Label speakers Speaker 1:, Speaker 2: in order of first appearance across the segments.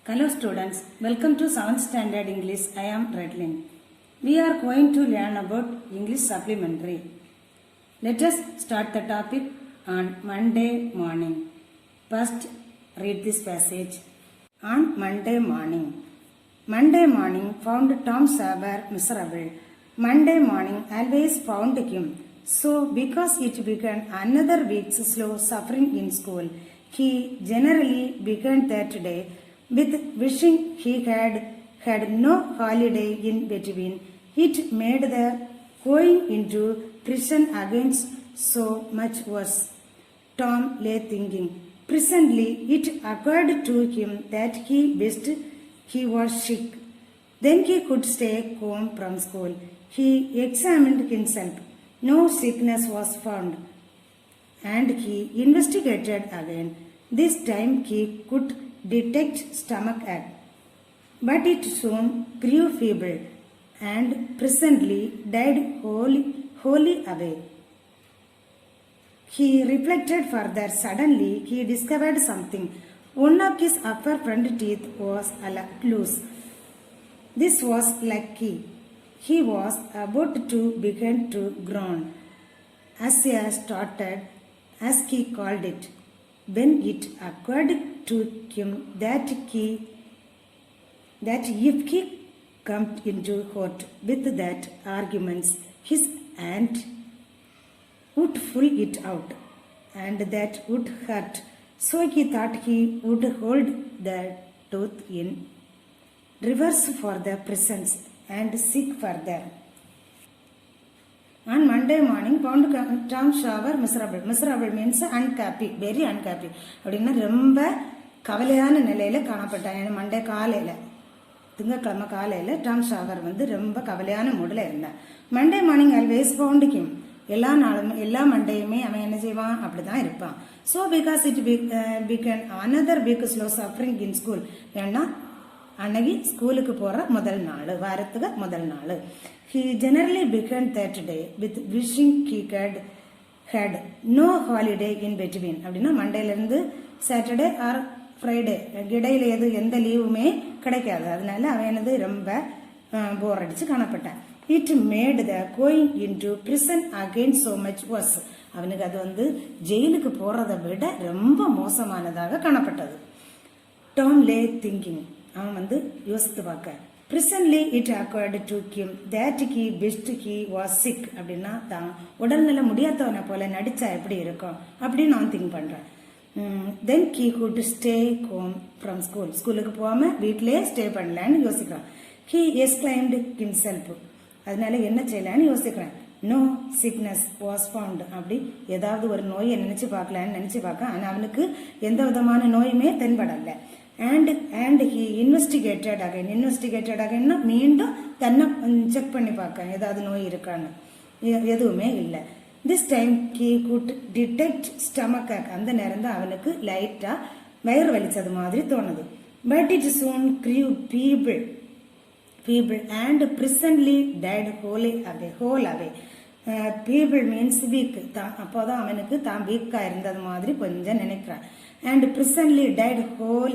Speaker 1: Hello students, welcome to 7th Standard English. I am Redlin. We are going to learn about English Supplementary. Let us start the topic on Monday morning. First, read this passage. On Monday morning. Monday morning found Tom Sawyer miserable. Monday morning always found him. So, because it began another week's slow suffering in school, he generally began that day with wishing he had no holiday in between. It made the going into prison against so much worse. Tom lay thinking. Presently it occurred to him that he wished he was sick. Then he could stay home from school. He examined himself. No sickness was found. And he investigated again. This time he could detect stomach ache, but it soon grew feeble and presently died wholly away. He reflected further. Suddenly he discovered something. One of his upper front teeth was loose. This was lucky. He was about to begin to groan, as he called it, when it occurred to him that if he came into court with that arguments, his aunt would pull it out, and that would hurt. So he thought he would hold the tooth in reverse for the presence and seek further. On Monday morning, found Tom Sawyer miserable. Miserable means unhappy, very unhappy. அப்படின்னா ரொம்ப கவலையான நிலையில காணப்பட்டான். Monday காலையில திங்கட்கிழமை காலையில Tom ஷாவர் ரொம்ப கவலையான மூடில் இருந்தான். Monday morning always found him. எல்லா நாளும் எல்லா மண்டேயுமே அவன் என்ன செய்வான், அப்படிதான் இருப்பான். So because it begin another week slow suffering in school. ஏன்னா அன்னைக்கு ஸ்கூலுக்கு போற முதல் நாள், வாரத்துக்கு முதல் நாள். He generally began that day with wishing he had no holiday in between. அப்படின்னா மண்டேலேருந்து சாட்டர்டே ஆர் ஃப்ரைடே இடையில எந்த லீவுமே கிடைக்காது. அதனால அவன் ரொம்ப போர் அடிச்சு காணப்பட்டான். It made the going into prison again so much worse. அவனுக்கு அது ஜெயிலுக்கு போறதை விட ரொம்ப மோசமானதாக காணப்பட்டது. Tom lay thinking. அவன் யோசித்து பார்க்க. Presently it occurred to him that he wished he was sick. அப்படின்னா தான் உடல்நல முடியாதவனை போல நடிச்சா எப்படி இருக்கும் அப்படின்னு நான் திங்க் பண்றேன். Then he could stay home from school. ஸ்கூலுக்கு போகாம வீட்டிலேயே ஸ்டே பண்ணலான்னு யோசிக்கிறான். He exclaimed himself. அதனால என்ன செய்யலான்னு யோசிக்கிறேன். No sickness was found. அப்படி ஏதாவது ஒரு நோயை நினைச்சு பார்க்கலான்னு நினைச்சு பார்க்க, ஆனா அவனுக்கு எந்த விதமான நோயுமே தென்படல. And he investigated again மீண்டும் தன்னை செக் பண்ணி பார்க்க ஏதாவது நோய் இருக்கான்னு. எதுவுமே இல்லை. This time he could detect stomach ache. அந்த நேரம் தான் அவனுக்கு லைட்டா வயிறு வலிச்சது மாதிரி தோணுது. But it soon grew feeble and presently died whole away. Feeble means weak. அப்போதான் அவனுக்கு தான் வீக்கா இருந்தது மாதிரி கொஞ்சம் நினைக்கிறான். And presently died full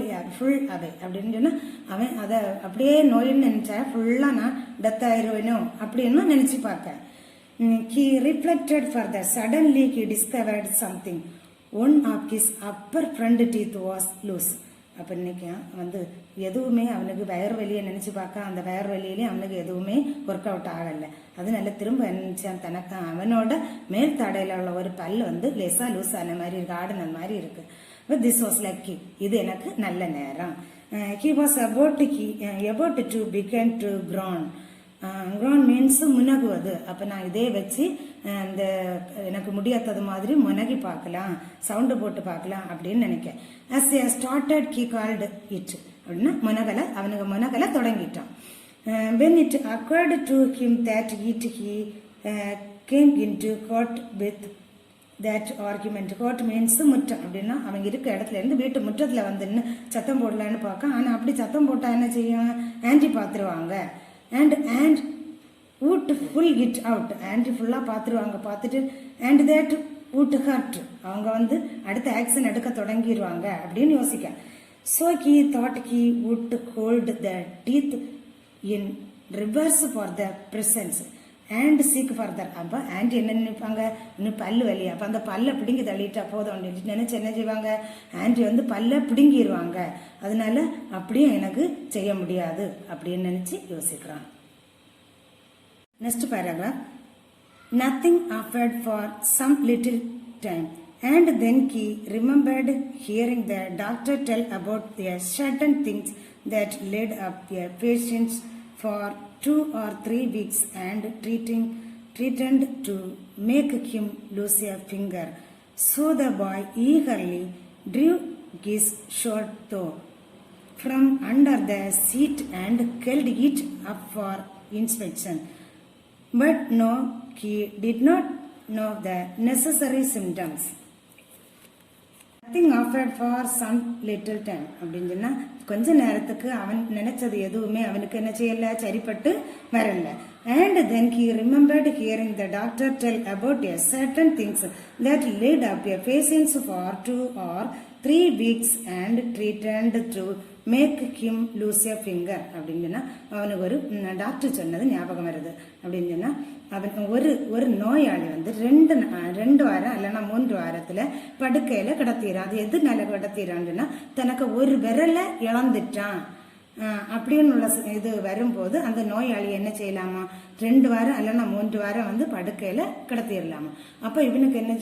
Speaker 1: away. அப்படின்னு சொன்னா அவன் அதை அப்படியே நோயின்னு நினைச்சா ஃபுல்லா நான் டெத் ஆயிருவேனோ அப்படின்னு நினைச்சு பார்க்க. He reflected further. Suddenly he discovered something. One of his upper front teeth was loose. அப்ப இன்னைக்கு எதுவுமே அவனுக்கு வயர் வலியை நினைச்சு பார்க்க, அந்த வயர் வலியிலே அவனுக்கு எதுவுமே ஒர்க் அவுட் ஆகல. அதனால திரும்ப நினைச்சான், தனக்கு அவனோட மேல் தடையில உள்ள ஒரு பல்லு லேசா லூஸ் ஆன மாதிரி இருக்கு, ஆடுன மாதிரி இருக்கு. But this was lucky. இது எனக்கு நல்ல நேரம். He was about to begin to groan. Groan means முனகுவது. அப்ப நான் இதே வச்சு இந்த எனக்கு முடியாதது மாதிரி முனகி பார்க்கலாம், சவுண்டு போட்டு பார்க்கலாம் அப்படின்னு நினைக்க. As he started he called it. அப்படின்னா அவனுக்கு முனகலை தொடங்கிட்டான். When it occurred to him that he came into court with that argument. Court means முற்றம். அப்படின்னா அவங்க இருக்க இடத்துல இருந்து வீட்டு முற்றத்துல சத்தம் போடலான்னு பார்க்க. ஆனா அப்படி சத்தம் போட்டா என்ன செய்யும், ஆன்டி பாத்துருவாங்க. and would pull it out. Aunty ஃபுல்லா பாத்துருவாங்க. பார்த்துட்டு and that would hurt. அவங்க அடுத்த ஆக்ஷன் எடுக்க தொடங்கிடுவாங்க அப்படின்னு யோசிக்க. So he thought he would hold the teeth in reverse for the presence and seek further. அப்போ ஆன்டி என்ன நினைப்பாங்க, இன்னும் பல்லு வலி, அப்போ அந்த பல்லை பிடுங்கி தள்ளிட்டா போதும் நினைச்சு என்ன செய்வாங்க, ஆன்டி வந்து பல்லை பிடுங்கிடுவாங்க, அதனால அப்படியும் எனக்கு செய்ய முடியாது அப்படின்னு நினைச்சு யோசிக்கிறான். Next paragraph. Nothing offered for some little time, and then he remembered hearing the doctor tell about the certain things that led up a patient for 2 or 3 weeks and threatened to make him lose a finger. So the boy eagerly drew his short toe from under the seat and held it up for inspection. But no, he did not know the necessary symptoms. Nothing offered for some little time. அப்படின்னு சொன்னா கொஞ்ச நேரத்துக்கு அவன் நினைச்சது எதுவுமே அவனுக்கு என்ன செய்யல, சரிப்பட்டு வரல. And then he remembered hearing the doctor tell about a certain things that led up a patients for 2 or 3 weeks and threatened to make him lose a finger. அப்படின்னு சொன்னா அவனுக்கு ஒரு டாக்டர் சொன்னது ஞாபகம் வருது. அப்படின்னு சொன்னா அவன் ஒரு நோயாளி வந்து 2 வாரம் இல்லைன்னா 3 வாரத்துல படுக்கையில கிடத்திறான். அது எதுனால கிடத்திறான்னு தனக்கு ஒரு விரலை இழந்துட்டான் அப்படின்னு உள்ள இது வரும்போது அந்த நோயாளி என்ன செய்யலாமா, 2 வாரம் இல்லைன்னா 3 வாரம் வந்து படுக்கையில கிடத்திடலாமா. அப்ப இவனுக்கு என்ன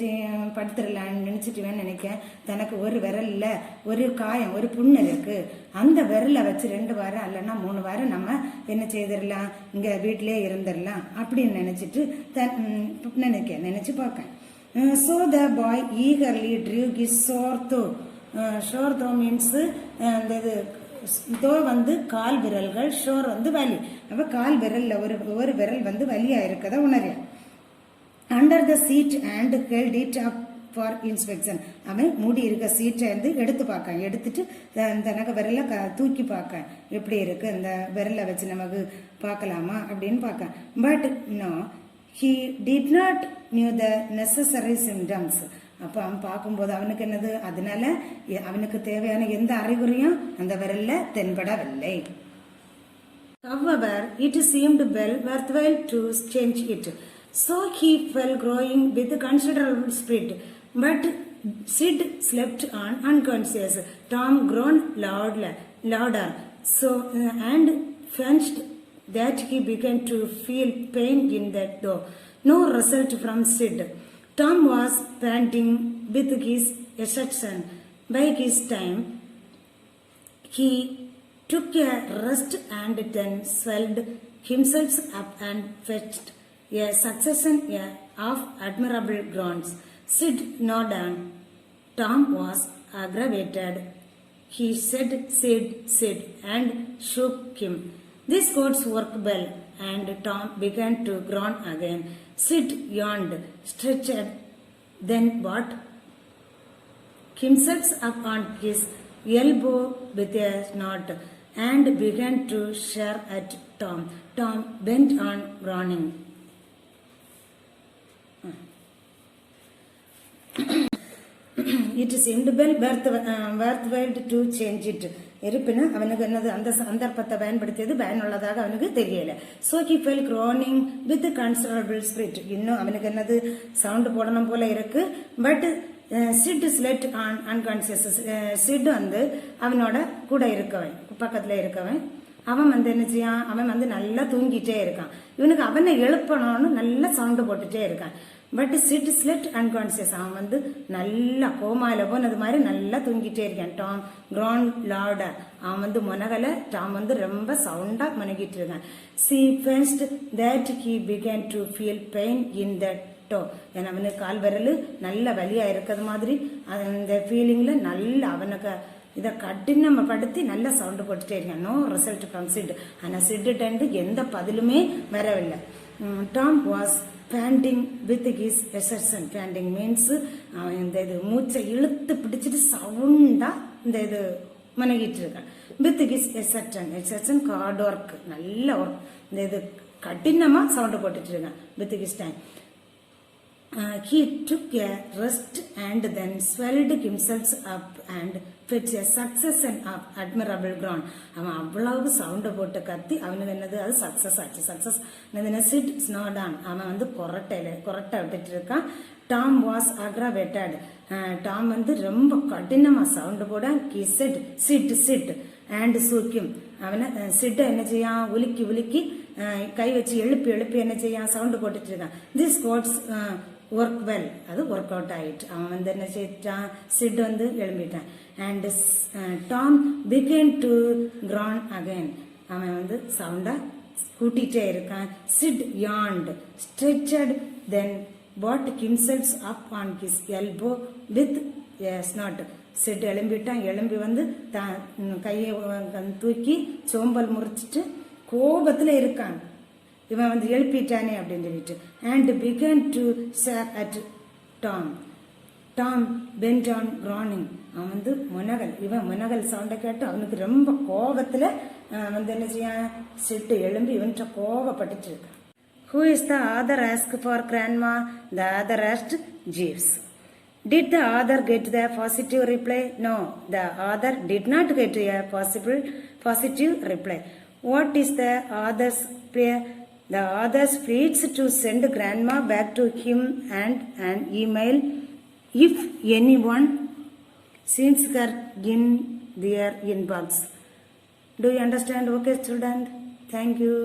Speaker 1: படுத்துடலான்னு நினைச்சிட்டு நினைக்க, தனக்கு ஒரு விரல்ல ஒரு காயம், ஒரு புண்ணு இருக்கு, அந்த விரலை வச்சு 2 வாரம் இல்லைன்னா 3 வாரம் நம்ம என்ன செய்திடலாம், இங்க வீட்டிலே இருந்துடலாம் அப்படின்னு நினைச்சிட்டு நினைச்சு பார்க்க. So the boy eagerly drew his sore toe. Sore toe means தோ வந்து கால் விரல்கள், ஷோர் வந்து வலி. அப்ப கால் விரல்ல ஒரு விரல் வந்து வலியா இருக்கத உணர்ற. Under the seat and held it up for inspection. அவன் மூடி இருக்க சீட்டை வந்து எடுத்து பார்க்க, எடுத்துட்டு தனக்கு விரல தூக்கி பார்க்க, எப்படி இருக்கு இந்த விரலை வச்சு நமக்கு பார்க்கலாமா அப்படின்னு பார்க்க. But no, he did not knew the necessary symptoms. அப்போ அவன் பார்க்கும்போது அவனுக்கு என்னது, அதனால அவனுக்கு தேவையான எந்த அறிகுறியும் அந்த விரல்ல தென்படவில்லை. However, it seemed well worthwhile to change it. So he fell growing with considerable speed. But Sid slept on unconscious. Tom groaned louder, so and fenced that he began to feel pain in that though. No result from Sid. Tom was panting with his exhaustion. By this time, he took a rest and then swelled himself up and fetched a succession of admirable groans. Sid nodded. Tom was aggravated. He said, Sid, and shook him. This course worked well, and Tom began to groan again. Sid yawned, stretched, then brought himself up on his elbow with a snort, and began to stare at Tom. Tom bent on groaning. It seemed well worthwhile to change it. இருப்பினும் அவனுக்கு என்னது, அந்த சந்தர்ப்பத்தை பயன்படுத்தியது பயனுள்ளதாக அவனுக்கு தெரியல. So he fell groaning with considerable spirit. இன்னும் அவனுக்கு என்னது, சவுண்ட் போடணும் போல இருக்கு. But Sid slid on unconscious. Sid வந்து அவனோட கூட இருக்கவன், பக்கத்துல இருக்கவன், அவன் வந்து என்ன செய்யான், அவன் வந்து நல்லா தூங்கிட்டே இருக்கான். இவனுக்கு அவனை எழுப்பணும்னு நல்லா சவுண்ட் போட்டுட்டே இருக்கான். பட் சிட் ஸ்லெட் அன்கான்சியஸ், அவன் வந்து நல்லா கோமால போனது மாதிரி நல்லா தூங்கிட்டே இருக்கான். டாம் groaned louder, அவன் வந்து முனகல, டாம் வந்து ரொம்ப சவுண்டா முனகிட்டு இருக்கான். She fenced that he began to feel pain in that toe. ஏன்னா அவனுக்கு கால் விரல் நல்ல வலியா இருக்கிறது மாதிரி அந்த ஃபீலிங்ல நல்லா அவனுக்கு இதை கடினப்படுத்தி நல்லா சவுண்டு போட்டுட்டே இருக்கான். No result from Sid. ஆனா சிட்டு எந்த பதிலுமே வரவில்லை. Tom was panting with his exertion. Panting means இந்த இது மூச்சை இழுத்து பிடிச்சிட்டு சவுண்டா இந்த இது மனகிட்டு இருக்கான். with his exertion hard work, நல்ல ஒர்க், இந்த இது கடினமா சவுண்ட் போட்டுட்டு இருக்கான். with his time He took a rest and then swelled himself up and fetched a succession of admirable ground. அவன் அவ்வளவு சவுண்டை போட்டு கத்தி அவனுக்கு என்னது அது சக்சஸ் ஆச்சு. சக்சஸ் என்னதுன்னா சிட் ஸ்னோடான் அவன் வந்து கொரட்டை விட்டுட்டு இருக்கான். Tom was அக்ராவேட்டட். டாம் வந்து ரொம்ப கடினமா சவுண்டு போட கி செட் சிட் சிட் அண்ட் சூக்கியம் அவனை சிட்டை என்ன செய்யான் உலுக்கி கை வச்சு எழுப்பி என்ன செய்யான் சவுண்டு போட்டுட்டு இருக்கான். திஸ் கோட்ஸ் ஒர்க் வெல் அது ஒர்க் அவுட் ஆயிட்டு அவன் வந்து என்ன செய்யிட்டான் சிட் வந்து எழும்பிட்டான். And Tom began to groan again அவன் வந்து சவுண்டா கூட்டிகிட்டே இருக்கான். Sid yawned stretched then brought himself up on his elbow with a snort. Sid எழும்பி வந்து கையை தூக்கி சோம்பல் முறிச்சிட்டு கோபத்துல இருக்கான். இவன் வந்து எழுப்பிட்டானே அப்படின்னு சொல்லிட்டு. And began to stare at Tom. Tom bent on groaning அவன் வந்து முனகல் சவுண்டை கேட்டு அவனுக்கு ரொம்ப கோபத்துல வந்து என்ன செய்யான் சிட்டு எழும்பி இவன்கிட்ட கோபப்பட்டுட்டு இருக்கான். Who is the other asked for grandma? The other asked Jeeves. Did the other get the positive reply? No, the other did not get a positive reply. What is the other's prayer? The other's pleads to send grandma back to him and an email if anyone sends her in their inbox. Do you understand? Okay, student. Thank you.